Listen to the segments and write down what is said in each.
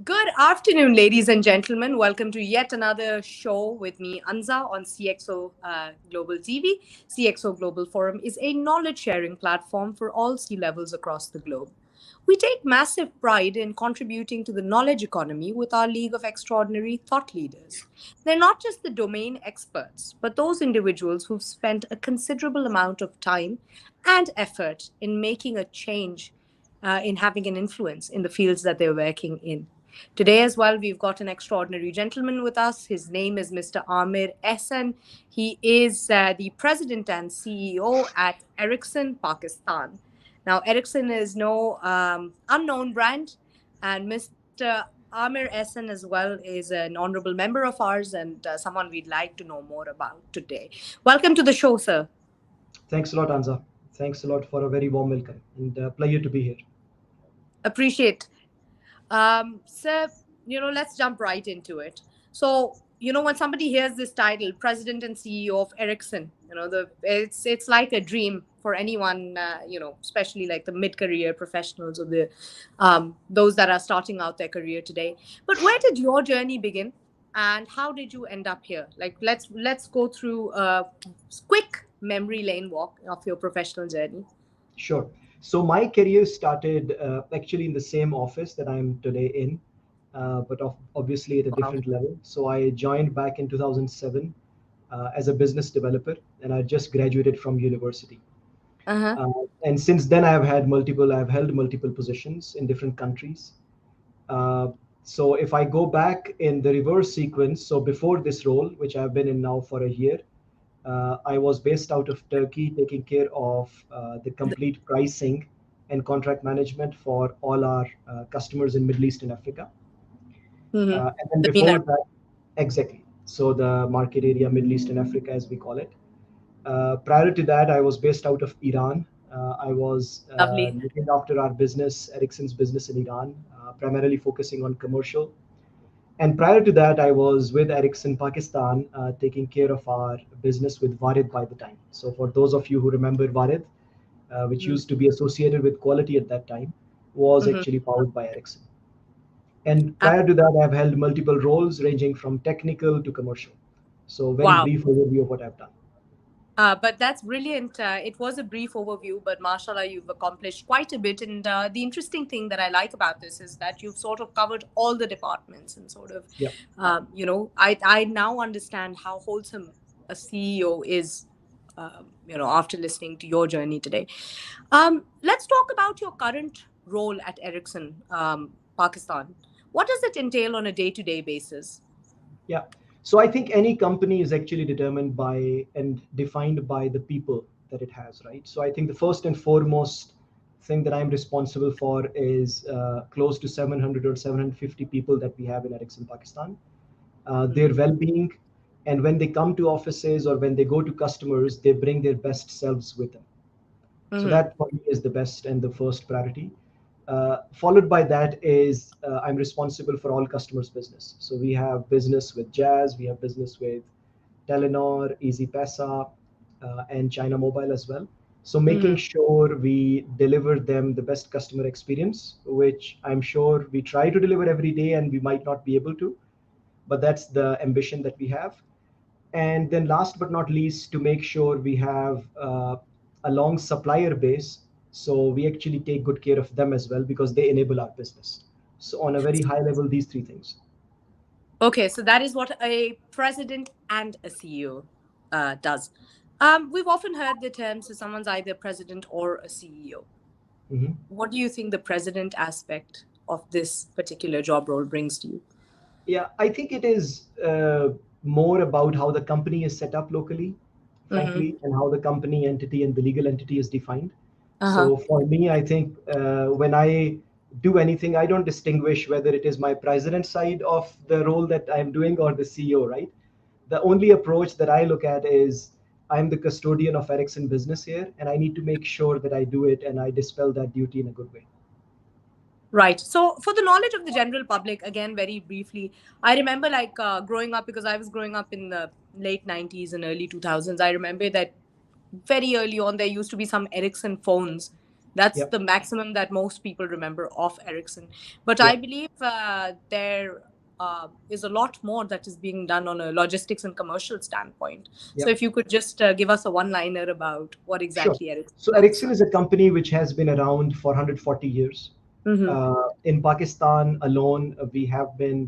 Good afternoon, ladies and gentlemen. Welcome to yet another show with me, Anza, on CxO Global TV. CxO Global Forum is a knowledge sharing platform for all C levels across the globe. We take massive pride in contributing to the knowledge economy with our League of Extraordinary Thought Leaders. They're not just the domain experts, but those individuals who've spent a considerable amount of time and effort in making a change, in having an influence in the fields that they're working in. Today, as well, we've got an extraordinary gentleman with us. His name is Mr. Aamir Ahsan. He is the president and CEO at Ericsson Pakistan. Now, Ericsson is no unknown brand, and Mr. Aamir Ahsan as well is an honorable member of ours and someone we'd like to know more about today. Welcome to the show, sir. Thanks a lot, Anza. Thanks a lot for a very warm welcome and pleasure to be here. Appreciate. Sir, let's jump right into it. So, when somebody hears this title, President and CEO of Ericsson, it's like a dream for anyone, especially like the mid-career professionals or the those that are starting out their career today. But where did your journey begin, and how did you end up here? Like, let's go through a quick memory lane walk of your professional journey. Sure. So my career started actually in the same office that I'm today in, but obviously at a Wow. different level. So I joined back in 2007 as a business developer, and I just graduated from university. Uh-huh. And since then, I've held multiple positions in different countries. Uh, so if I go back in the reverse sequence, so before this role, which I've been in now for a year, I was based out of Turkey, taking care of the complete pricing and contract management for all our customers in Middle East and Africa. Mm-hmm. And then The MENA. before that, exactly. So the market area, Middle East and Africa, as we call it. Prior to that, I was based out of Iran. I was Lovely. looking after our business, Ericsson's business in Iran, primarily focusing on commercial. And prior to that, I was with Ericsson Pakistan, taking care of our business with Varid by the time. So for those of you who remember Varid, which Mm-hmm. used to be associated with quality at that time, was actually powered by Ericsson. And prior to that, I've held multiple roles ranging from technical to commercial. So very Wow. brief overview of what I've done. But that's brilliant. It was a brief overview, but mashallah, you've accomplished quite a bit. And the interesting thing that I like about this is that you've sort of covered all the departments and sort of, Yeah. I now understand how wholesome a CEO is, after listening to your journey today. Let's talk about your current role at Ericsson, Pakistan. What does it entail on a day-to-day basis? Yeah. So I think any company is actually determined by and defined by the people that it has, right? So I think the first and foremost thing that I'm responsible for is close to 700 or 750 people that we have in Ericsson Pakistan, their well-being, and when they come to offices or when they go to customers, they bring their best selves with them. So Mm-hmm. that for me is the best and the first priority. Followed by that is I'm responsible for all customers' business. So we have business with Jazz, we have business with Telenor, Easy Pesa, and China Mobile as well. So making Mm-hmm. sure we deliver them the best customer experience, which I'm sure we try to deliver every day, and we might not be able to, but that's the ambition that we have. And then last but not least, to make sure we have a long supplier base, so we actually take good care of them as well because they enable our business. So on a very high level, these three things. Okay, so that is what a president and a CEO does. We've often heard the term, so someone's either president or a CEO. Mhm. What do you think the president aspect of this particular job role brings to you? Yeah, I think it is more about how the company is set up locally, Mm-hmm. frankly, and how the company entity and the legal entity is defined. Uh-huh. So for me, I think when I do anything, I don't distinguish whether it is my president side of the role that I'm doing or the CEO, right? The only approach that I look at is I'm the custodian of Ericsson business here, and I need to make sure that I do it and I dispel that duty in a good way. Right. So, for the knowledge of the general public, again, very briefly, I remember like growing up, because I was growing up in the late 90s and early 2000s. I remember that very early on, there used to be some Ericsson phones That's Yep. the maximum that most people remember of Ericsson. But I Yep. believe there is a lot more that is being done on a logistics and commercial standpoint. So Yep. if you could just give us a one-liner about what Sure. exactly Ericsson So does. Ericsson is a company which has been around for 140 years. Mm-hmm. In Pakistan alone, we have been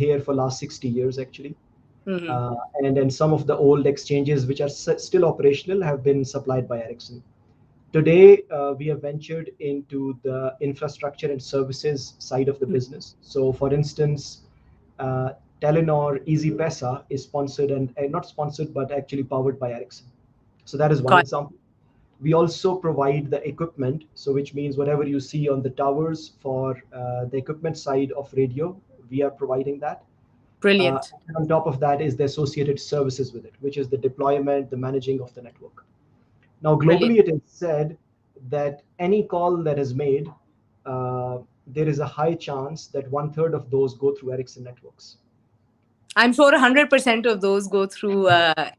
here for last 60 years actually. Mm-hmm. And then some of the old exchanges which are still operational have been supplied by Ericsson. Today, we have ventured into the infrastructure and services side of the business. So, for instance, uh, Telenor Easy Pesa is sponsored and not sponsored, but actually powered by Ericsson. So that is one Got it. example. We also provide the equipment, so which means whatever you see on the towers for the equipment side of radio, we are providing that. Brilliant. And on top of that is the associated services with it, which is the deployment, the managing of the network. Now, Brilliant. globally, it is said that any call that is made, there is a high chance that one third of those go through Ericsson networks. I'm sure 100% of those go through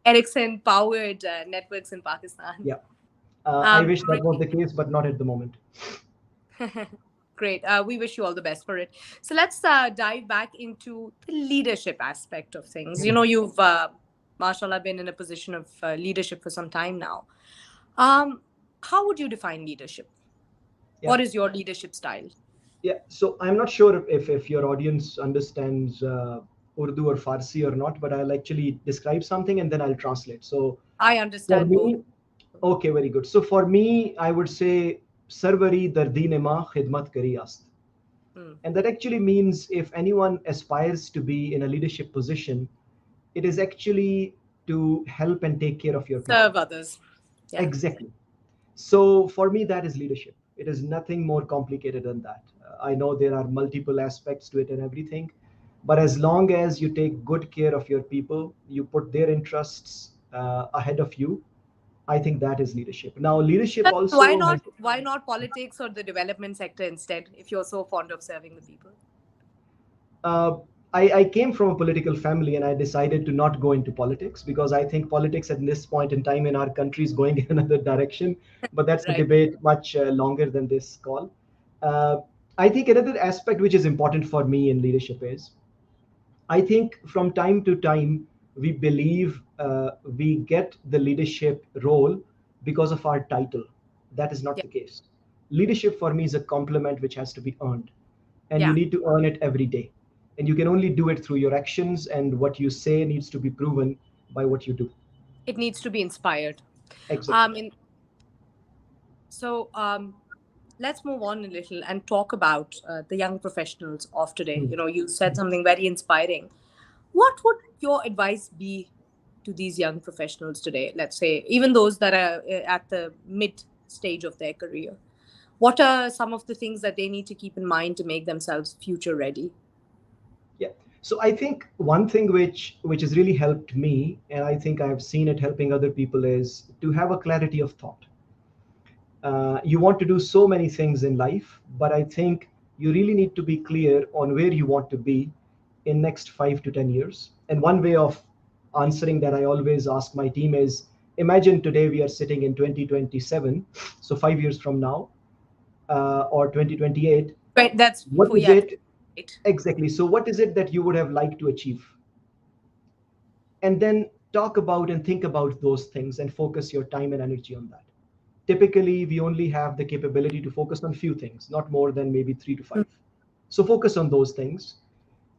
Ericsson powered networks in Pakistan. Yeah. I Um, wish that was the case, but not at the moment. Great. We wish you all the best for it. So let's dive back into the leadership aspect of things. You know, you've, mashallah, been in a position of leadership for some time now. How would you define leadership? Yeah. What is your leadership style? Yeah. So I'm not sure if your audience understands Urdu or Farsi or not, but I'll actually describe something and then I'll translate. So I for understand both. me, okay, very good. So for me, I would say Sarvari Dardine Ma Khidmat Kari Ast. Hmm. And that actually means if anyone aspires to be in a leadership position, it is actually to help and take care of your people. Serve others. Yeah. Exactly. So for me, that is leadership. It is nothing more complicated than that. I know there are multiple aspects to it and everything, but as long as you take good care of your people, you put their interests ahead of you, I think that is leadership. Now, leadership But why also has. not? Why not politics or the development sector instead? If you're so fond of serving the people. uh, I came from a political family and I decided to not go into politics because I think politics at this point in time in our country is going in another direction. But that's a Right. debate much longer than this call. Uh, I think another aspect which is important for me in leadership is I think from time to time we believe we get the leadership role because of our title. That is not Yeah. the case. Leadership for me is a compliment which has to be earned, and you Yeah. need to earn it every day. And you can only do it through your actions, and what you say needs to be proven by what you do. It needs to be inspired. Exactly. In So let's move on a little and talk about the young professionals of today. Hmm. You know, you said something very inspiring. What would your advice be to these young professionals today? Let's say, even those that are at the mid stage of their career. What are some of the things that they need to keep in mind to make themselves future ready? Yeah. So I think one thing which has really helped me, and I think I've seen it helping other people, is to have a clarity of thought. You want to do so many things in life, but I think you really need to be clear on where you want to be in next 5 to 10 years. And one way of answering that I always ask my team is, imagine today we are sitting in 2027, so 5 years from now, or 2028. Right, that's What for is yeah. it Right. exactly? So what is it that you would have liked to achieve? And then talk about and think about those things and focus your time and energy on that. Typically we only have the capability to focus on few things, not more than maybe 3 to 5. So focus on those things.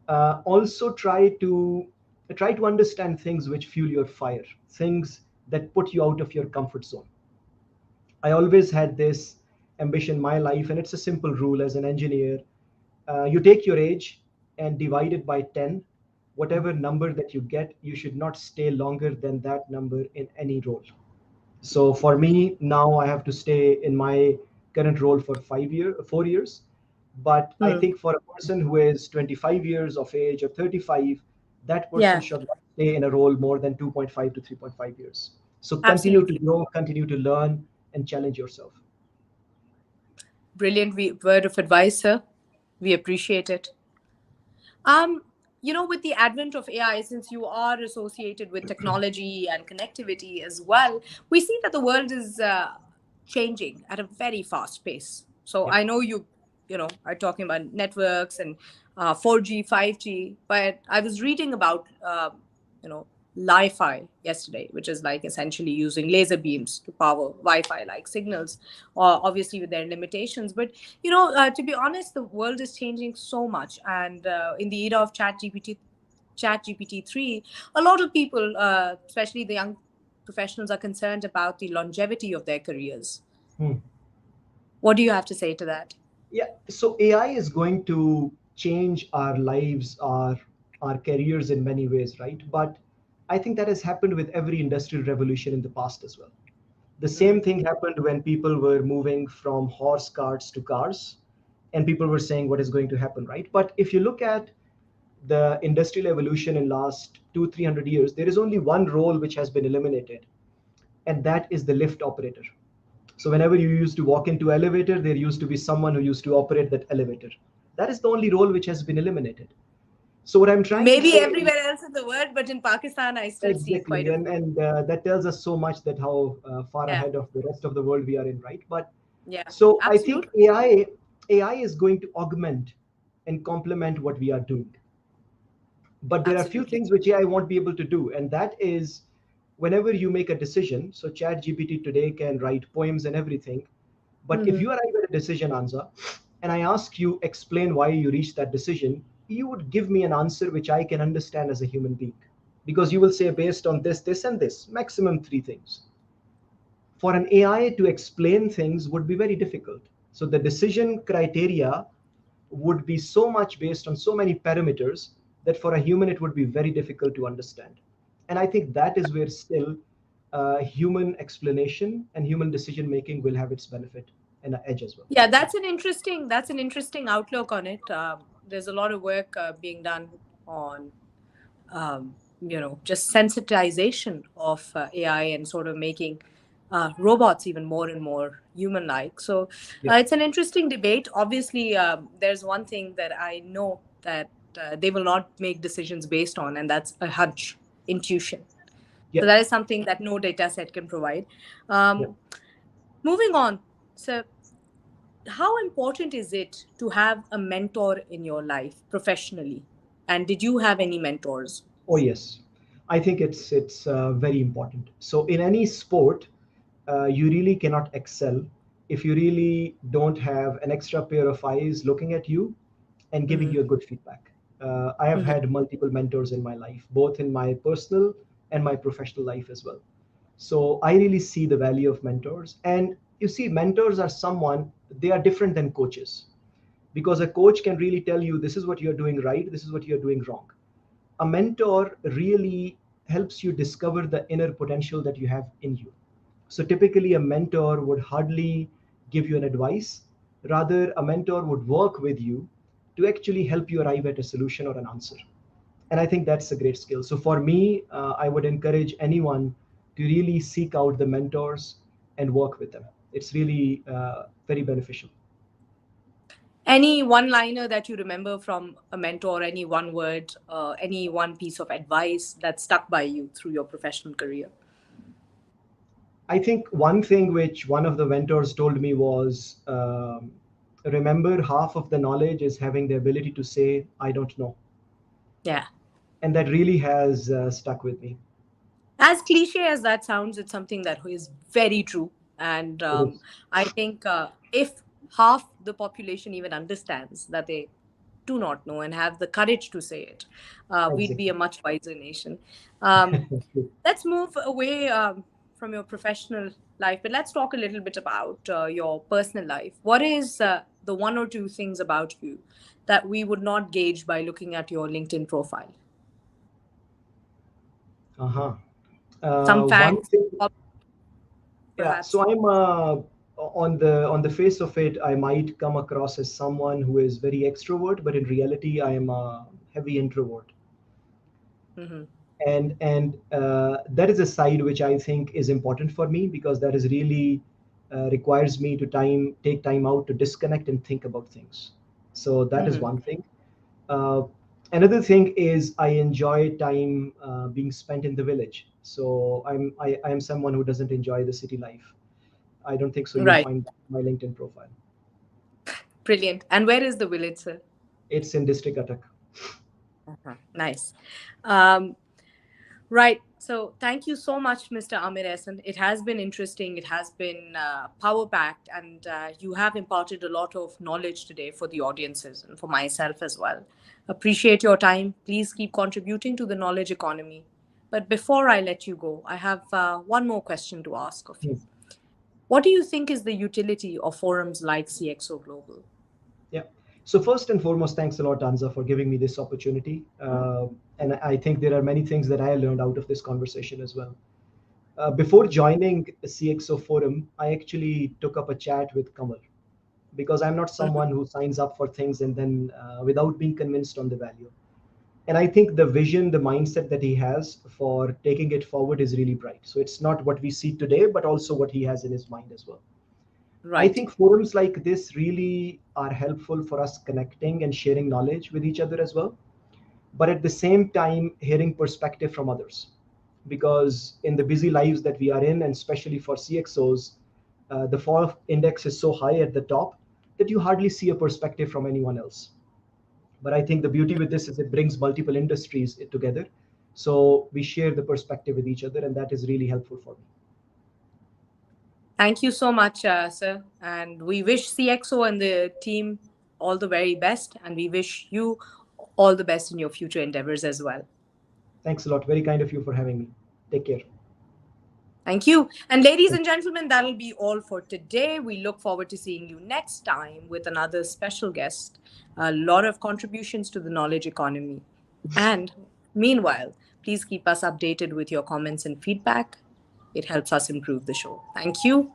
Also try to understand things which fuel your fire, things that put you out of your comfort zone. I always had this ambition in my life, and it's a simple rule as an engineer. You take your age and divide it by 10. Whatever number that you get, you should not stay longer than that number in any role. So for me now, I have to stay in my current role for 4 years. But I Hmm. think for a person who is 25 years of age or 35, that person Yeah, should not stay in a role more than 2.5 to 3.5 years. So continue to absolutely. grow, continue to learn, and challenge yourself. Brilliant word of advice, sir. We appreciate it. Um, you know, with the advent of AI, since you are associated with technology and connectivity as well, we see that the world is changing at a very fast pace. So Yeah. I know you are talking about networks and 4G, 5G, but I was reading about you know Li-Fi yesterday, which is like essentially using laser beams to power Wi-Fi like signals, obviously with their limitations. But to be honest, the world is changing so much, and in the era of ChatGPT 3, a lot of people, especially the young professionals, are concerned about the longevity of their careers. Hmm. What do you have to say to that? Yeah, so AI is going to change our lives, our careers in many ways, right? But I think that has happened with every industrial revolution in the past as well. The same Mm-hmm. thing happened when people were moving from horse carts to cars, and people were saying what is going to happen, right? But if you look at the industrial evolution in last 200-300 years, there is only one role which has been eliminated, and that is the lift operator. So whenever you used to walk into elevator, there used to be someone who used to operate that elevator. That is the only role which has been eliminated. So what I'm trying to Maybe say is everywhere else in the world, but in Pakistan, I still see quite exactly, a and few. that tells us so much that how far Yeah, ahead of the rest of the world we are in, right? But yeah, so I think absolutely. AI is going to augment and complement what we are doing. But there are few Absolutely. things which AI won't be able to do, and that is whenever you make a decision. So Chat GPT today can write poems and everything, but if Mm-hmm. you arrive at a decision, Anza, and I ask you explain why you reached that decision, you would give me an answer which I can understand as a human being, because you will say based on this, this, and this, maximum three things. For an AI to explain things would be very difficult. So the decision criteria would be so much based on so many parameters that for a human it would be very difficult to understand. And I think that is where still human explanation and human decision making will have its benefit and an edge as well. Yeah, that's an interesting outlook on it. There's a lot of work being done on just sensitization of AI and sort of making robots even more and more human-like. So Yeah, it's an interesting debate. Obviously, there's one thing that I know that they will not make decisions based on, and that's a hunch, intuition. yeah, So that is something that no data set can provide. yeah. Um, Moving on. So how important is it to have a mentor in your life professionally? And did you have any mentors? Oh yes, I think it's very important. So in any sport, you really cannot excel if you really don't have an extra pair of eyes looking at you and giving Mm-hmm. you a good feedback. I have had multiple mentors in my life, both in my personal and my professional life as well. So I really see the value of mentors. And you see, mentors are someone, they are different than coaches, because a coach can really tell you this is what you're doing right, this is what you're doing wrong. A mentor really helps you discover the inner potential that you have in you. So typically, a mentor would hardly give you an advice. Rather, a mentor would work with you to actually help you arrive at a solution or an answer. And I think that's a great skill. So for me, I would encourage anyone to really seek out the mentors and work with them. It's really very beneficial. Any one liner that you remember from a mentor, any one word, any one piece of advice that stuck by you through your professional career? I think one thing which one of the mentors told me was remember, half of the knowledge is having the ability to say, I don't know. Yeah. And that really has stuck with me. As cliche as that sounds, it's something that is very true. And It is. I think if half the population even understands that they do not know and have the courage to say it, we'd be Exactly. a much wiser nation. Um, let's move away from your professional life, but let's talk a little bit about your personal life. What is the one or two things about you that we would not gauge by looking at your LinkedIn profile? Uh-huh. Some One facts, thing, yeah. perhaps. So I'm on the face of it, I might come across as someone who is very extrovert, but in reality, I am a heavy introvert. Hmm. And that is a side which I think is important for me, because that is really requires me to take time out to disconnect and think about things. So that is Hmm. one thing. uh, Another thing is I enjoy time being spent in the village. So I am someone who doesn't enjoy the city life. I don't think so you'll Right. find my LinkedIn profile. Brilliant. And where is the village, sir? It's in District Attack. Nice. Um, Right. So thank you so much, Mr. Aamir Ahsan. It has been interesting. It has been power-packed, and you have imparted a lot of knowledge today for the audiences and for myself as well. Appreciate your time. Please keep contributing to the knowledge economy. But before I let you go, I have one more question to ask of you. What do you think is the utility of forums like CxO Global? Yeah. So first and foremost, thanks a lot, Anza, for giving me this opportunity. And I think there are many things that I learned out of this conversation as well. Before joining CxO Forum, I actually took up a chat with Kamal because I'm not someone who signs up for things and then without being convinced on the value. And I think the vision, the mindset that he has for taking it forward is really bright. So it's not what we see today, but also what he has in his mind as well. I Right. think forums like this really are helpful for us connecting and sharing knowledge with each other as well. But at the same time, hearing perspective from others. Because in the busy lives that we are in, and especially for CXOs, the fall index is so high at the top that you hardly see a perspective from anyone else. But I think the beauty with this is it brings multiple industries together. So we share the perspective with each other, and that is really helpful for me. Thank you so much, sir. And we wish CxO and the team all the very best. And we wish you all the best in your future endeavors as well. Thanks a lot. Very kind of you for having me. Take care. Thank you. And ladies and gentlemen, that'll be all for today. We look forward to seeing you next time with another special guest. A lot of contributions to the knowledge economy. And meanwhile, please keep us updated with your comments and feedback. It helps us improve the show. Thank you.